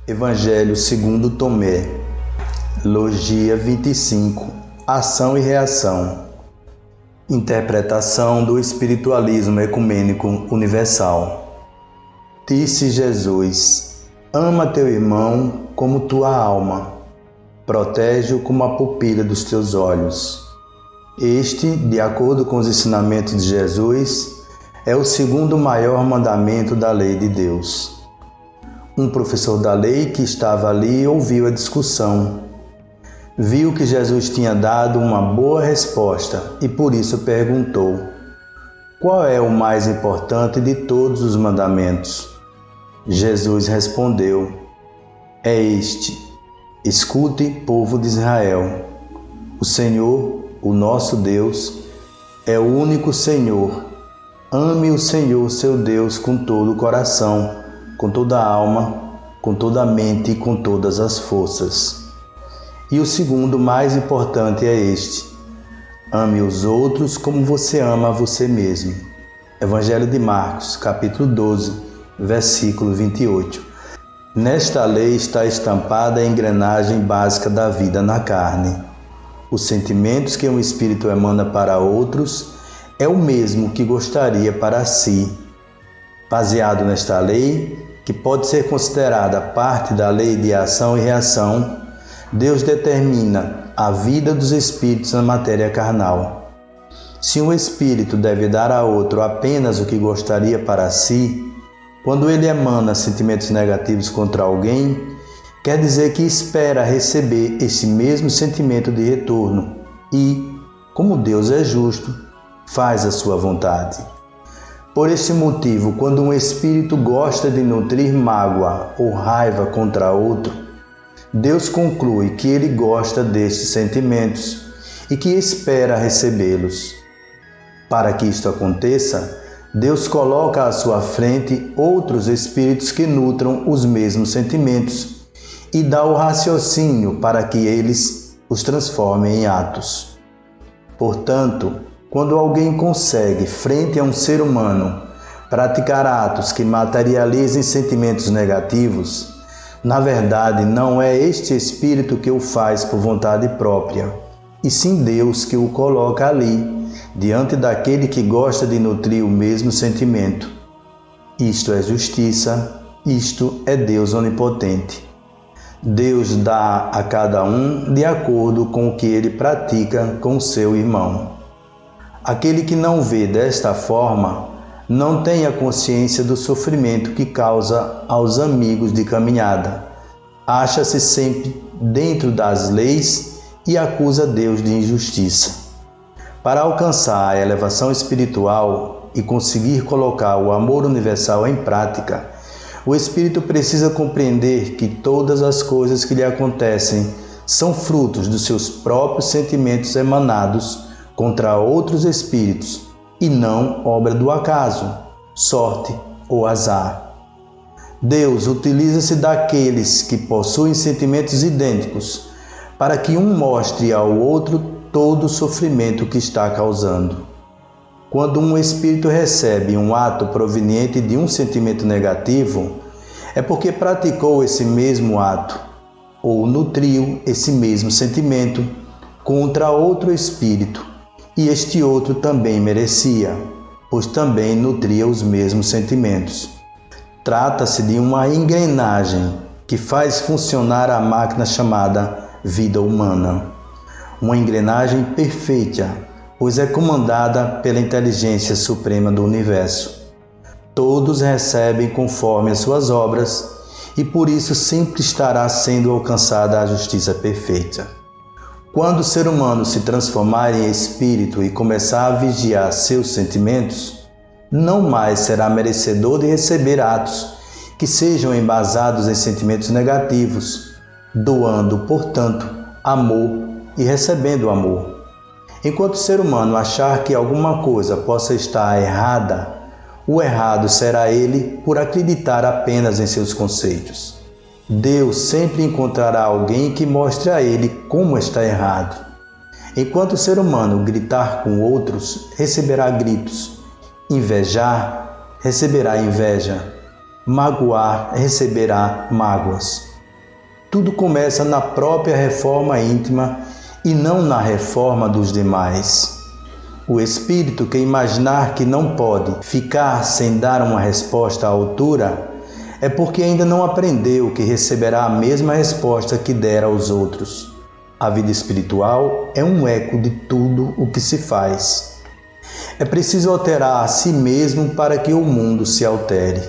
Evangelho segundo Tomé, Logia 25, Ação e Reação. Interpretação do Espiritualismo Ecumênico Universal. Disse Jesus: ama teu irmão como tua alma, protege-o como a pupila dos teus olhos. Este, de acordo com os ensinamentos de Jesus, é o segundo maior mandamento da lei de Deus. Um professor da lei que estava ali ouviu a discussão. Viu que Jesus tinha dado uma boa resposta e por isso perguntou: qual é o mais importante de todos os mandamentos? Jesus respondeu: é este: escute, povo de Israel. O Senhor, o nosso Deus, é o único Senhor. Ame o Senhor, seu Deus, com todo o coração, com toda a alma, com toda a mente e com todas as forças. E o segundo mais importante é este: ame os outros como você ama a você mesmo. Evangelho de Marcos, capítulo 12, versículo 28. Nesta lei está estampada a engrenagem básica da vida na carne. Os sentimentos que um espírito emana para outros é o mesmo que gostaria para si. Baseado nesta lei, que pode ser considerada parte da lei de ação e reação, Deus determina a vida dos espíritos na matéria carnal. Se um espírito deve dar a outro apenas o que gostaria para si, quando ele emana sentimentos negativos contra alguém, quer dizer que espera receber esse mesmo sentimento de retorno e, como Deus é justo, faz a sua vontade. Por este motivo, quando um espírito gosta de nutrir mágoa ou raiva contra outro, Deus conclui que ele gosta destes sentimentos e que espera recebê-los. Para que isto aconteça, Deus coloca à sua frente outros espíritos que nutram os mesmos sentimentos e dá o raciocínio para que eles os transformem em atos. Portanto, quando alguém consegue, frente a um ser humano, praticar atos que materializem sentimentos negativos, na verdade não é este espírito que o faz por vontade própria, e sim Deus que o coloca ali, diante daquele que gosta de nutrir o mesmo sentimento. Isto é justiça, isto é Deus onipotente. Deus dá a cada um de acordo com o que ele pratica com o seu irmão. Aquele que não vê desta forma não tem a consciência do sofrimento que causa aos amigos de caminhada. Acha-se sempre dentro das leis e acusa Deus de injustiça. Para alcançar a elevação espiritual e conseguir colocar o amor universal em prática, o espírito precisa compreender que todas as coisas que lhe acontecem são frutos dos seus próprios sentimentos emanados contra outros espíritos e não obra do acaso, sorte ou azar. Deus utiliza-se daqueles que possuem sentimentos idênticos para que um mostre ao outro todo o sofrimento que está causando. Quando um espírito recebe um ato proveniente de um sentimento negativo, é porque praticou esse mesmo ato ou nutriu esse mesmo sentimento contra outro espírito. E este outro também merecia, pois também nutria os mesmos sentimentos. Trata-se de uma engrenagem que faz funcionar a máquina chamada vida humana. Uma engrenagem perfeita, pois é comandada pela inteligência suprema do universo. Todos recebem conforme as suas obras e por isso sempre estará sendo alcançada a justiça perfeita. Quando o ser humano se transformar em espírito e começar a vigiar seus sentimentos, não mais será merecedor de receber atos que sejam embasados em sentimentos negativos, doando, portanto, amor e recebendo amor. Enquanto o ser humano achar que alguma coisa possa estar errada, o errado será ele por acreditar apenas em seus conceitos. Deus sempre encontrará alguém que mostre a ele como está errado. Enquanto o ser humano gritar com outros, receberá gritos. Invejar, receberá inveja. Magoar, receberá mágoas. Tudo começa na própria reforma íntima e não na reforma dos demais. O espírito que imaginar que não pode ficar sem dar uma resposta à altura é porque ainda não aprendeu que receberá a mesma resposta que dera aos outros. A vida espiritual é um eco de tudo o que se faz. É preciso alterar a si mesmo para que o mundo se altere.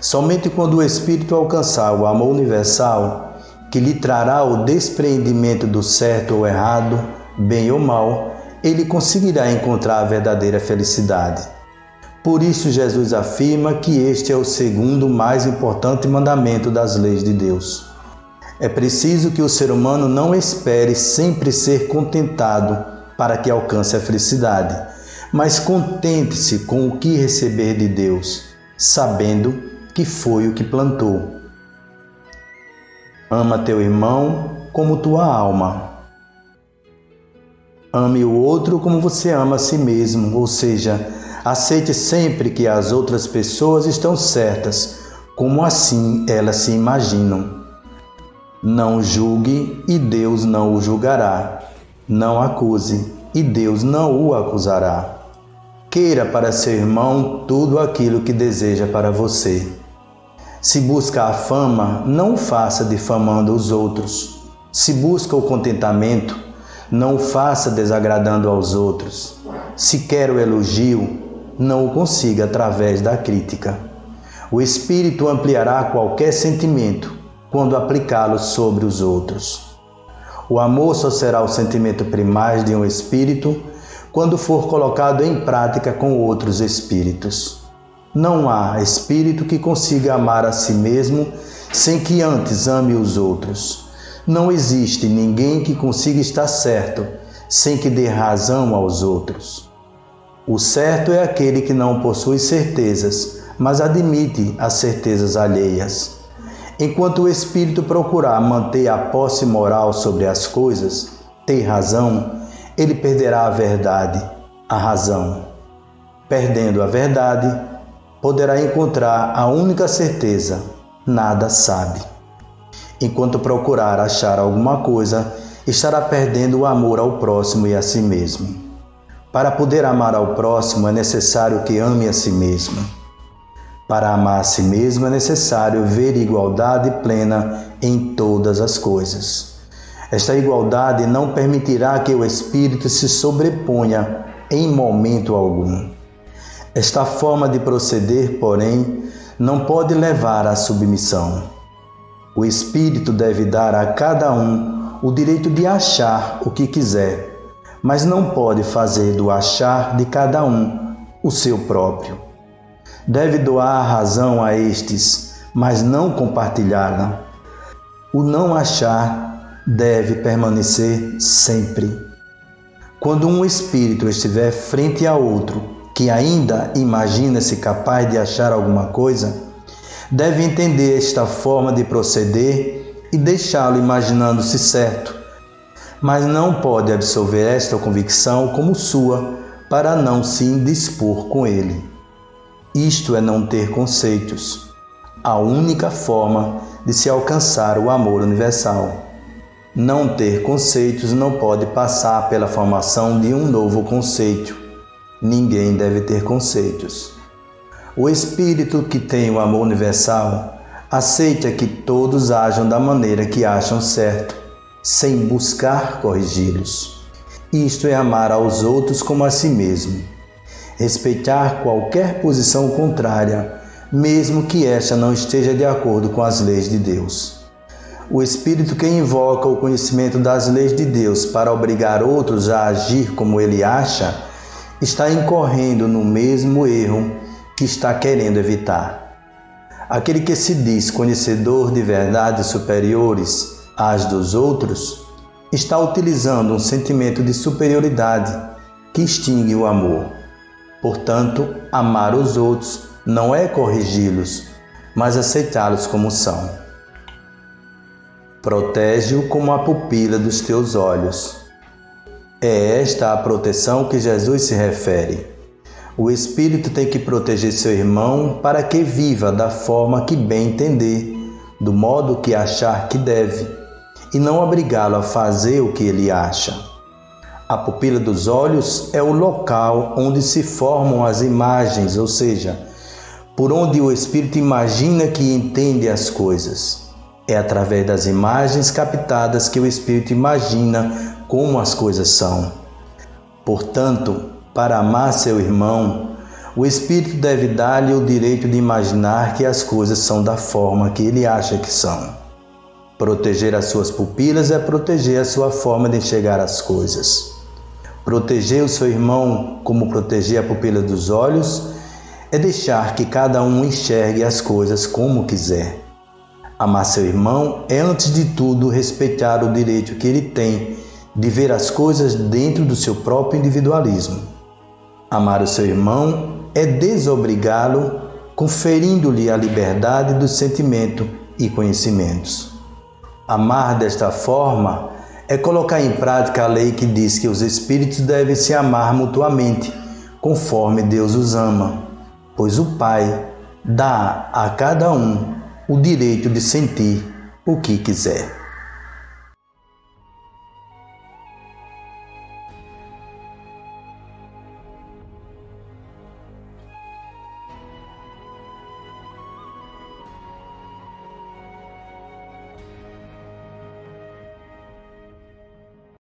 Somente quando o espírito alcançar o amor universal, que lhe trará o despreendimento do certo ou errado, bem ou mal, ele conseguirá encontrar a verdadeira felicidade. Por isso Jesus afirma que este é o segundo mais importante mandamento das leis de Deus. É preciso que o ser humano não espere sempre ser contentado para que alcance a felicidade, mas contente-se com o que receber de Deus, sabendo que foi o que plantou. Ama teu irmão como tua alma. Ame o outro como você ama a si mesmo, ou seja, aceite sempre que as outras pessoas estão certas, como assim elas se imaginam. Não julgue e Deus não o julgará. Não acuse e Deus não o acusará. Queira para seu irmão tudo aquilo que deseja para você. Se busca a fama, não o faça difamando os outros. Se busca o contentamento, não o faça desagradando aos outros. Se quer o elogio, não o consiga através da crítica. O Espírito ampliará qualquer sentimento quando aplicá-lo sobre os outros. O amor só será o sentimento primaz de um espírito quando for colocado em prática com outros espíritos. Não há espírito que consiga amar a si mesmo sem que antes ame os outros. Não existe ninguém que consiga estar certo sem que dê razão aos outros. O certo é aquele que não possui certezas, mas admite as certezas alheias. Enquanto o espírito procurar manter a posse moral sobre as coisas, ter razão, ele perderá a verdade, a razão. Perdendo a verdade, poderá encontrar a única certeza: nada sabe. Enquanto procurar achar alguma coisa, estará perdendo o amor ao próximo e a si mesmo. Para poder amar ao próximo é necessário que ame a si mesmo. Para amar a si mesmo é necessário ver igualdade plena em todas as coisas. Esta igualdade não permitirá que o espírito se sobreponha em momento algum. Esta forma de proceder, porém, não pode levar à submissão. O espírito deve dar a cada um o direito de achar o que quiser, mas não pode fazer do achar de cada um o seu próprio. Deve doar a razão a estes, mas não compartilhá-la. O não achar deve permanecer sempre. Quando um espírito estiver frente a outro, que ainda imagina-se capaz de achar alguma coisa, deve entender esta forma de proceder e deixá-lo imaginando-se certo, mas não pode absorver esta convicção como sua para não se indispor com ele. Isto é não ter conceitos, a única forma de se alcançar o amor universal. Não ter conceitos não pode passar pela formação de um novo conceito. Ninguém deve ter conceitos. O espírito que tem o amor universal aceita que todos ajam da maneira que acham certo, sem buscar corrigi-los. Isto é amar aos outros como a si mesmo. Respeitar qualquer posição contrária, mesmo que esta não esteja de acordo com as leis de Deus. O espírito que invoca o conhecimento das leis de Deus para obrigar outros a agir como ele acha, está incorrendo no mesmo erro que está querendo evitar. Aquele que se diz conhecedor de verdades superiores às dos outros, está utilizando um sentimento de superioridade que extingue o amor. Portanto, amar os outros não é corrigi-los, mas aceitá-los como são. Protege-o como a pupila dos teus olhos. É esta a proteção que Jesus se refere. O espírito tem que proteger seu irmão para que viva da forma que bem entender, do modo que achar que deve, e não obrigá-lo a fazer o que ele acha. A pupila dos olhos é o local onde se formam as imagens, ou seja, por onde o espírito imagina que entende as coisas. É através das imagens captadas que o espírito imagina como as coisas são. Portanto, para amar seu irmão, o espírito deve dar-lhe o direito de imaginar que as coisas são da forma que ele acha que são. Proteger as suas pupilas é proteger a sua forma de enxergar as coisas. Proteger o seu irmão como proteger a pupila dos olhos é deixar que cada um enxergue as coisas como quiser. Amar seu irmão é, antes de tudo, respeitar o direito que ele tem de ver as coisas dentro do seu próprio individualismo. Amar o seu irmão é desobrigá-lo, conferindo-lhe a liberdade do sentimento e conhecimentos. Amar desta forma é colocar em prática a lei que diz que os espíritos devem se amar mutuamente, conforme Deus os ama, pois o Pai dá a cada um o direito de sentir o que quiser.